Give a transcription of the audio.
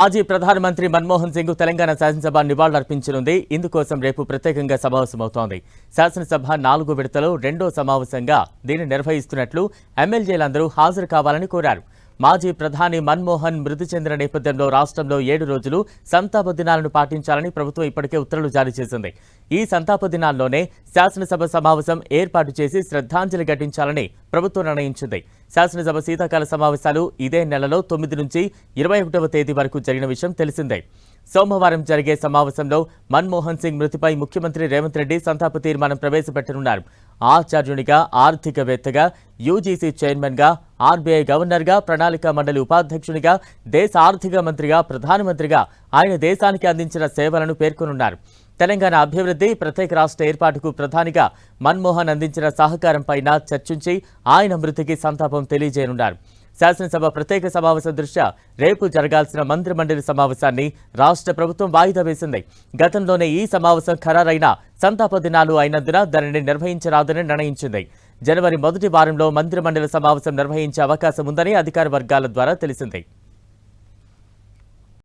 మాజీ ప్రధానమంత్రి మన్మోహన్ సింగ్ తెలంగాణ శాసనసభ నివాళులర్పించనుంది. ఇందుకోసం రేపు ప్రత్యేకంగా సమావేశమవుతోంది. శాసనసభ 4 విడతలో రెండో సమావేశంగా దీన్ని నిర్వహిస్తున్నట్లు ఎమ్మెల్యేలందరూ హాజరు కావాలని కోరారు. మాజీ ప్రధాని మన్మోహన్ మృతి చెందిన నేపథ్యంలో రాష్ట్రంలో 7 రోజులు సంతాప దినాలను పాటించాలని ప్రభుత్వం ఇప్పటికే ఉత్తర్వులు జారీ చేసింది. ఈ సంతాప దినాల్లోనే శాసనసభ సమావేశం ఏర్పాటు చేసి శ్రద్ధాంజలి ఘటించాలని ప్రభుత్వం నిర్ణయించింది. శాసనసభ శీతాకాల సమావేశాలు ఇదే నెలలో 9 నుంచి 21వ తేదీ వరకు జరిగిన విషయం తెలిసిందే. సోమవారం జరిగే సమావేశంలో మన్మోహన్ సింగ్ మృతిపై ముఖ్యమంత్రి రేవంత్ రెడ్డి సంతాప తీర్మానం ప్రవేశపెట్టనున్నారు. ఆచార్యునిగా, ఆర్థికవేత్తగా, యూజీసీ చైర్మన్గా, ఆర్బీఐ గవర్నర్గా, ప్రణాళిక మండలి ఉపాధ్యక్షునిగా, దేశ ఆర్థిక మంత్రిగా, ప్రధానమంత్రిగా ఆయన దేశానికి అందించిన సేవలను పేర్కొనున్నారు. తెలంగాణ అభివృద్ధి, ప్రత్యేక రాష్ట్ర ఏర్పాటుకు ప్రధానిగా మన్మోహన్ అందించిన సహకారంపైన చర్చించి ఆయన మృతికి సంతాపం తెలియజేయనున్నారు. శాసనసభ ప్రత్యేక సమావేశం దృష్ట్యా రేపు జరగాల్సిన మంత్రిమండలి సమావేశాన్ని రాష్ట్ర ప్రభుత్వం వాయిదా వేసింది. గతంలోనే ఈ సమావేశం ఖరారైన సంతాప దినాలు అయినందున దానిని నిర్వహించరాదని నిర్ణయించింది. జనవరి మొదటి వారంలో మంత్రిమండలి సమావేశం నిర్వహించే అవకాశం ఉందని అధికార వర్గాల ద్వారా తెలిసింది.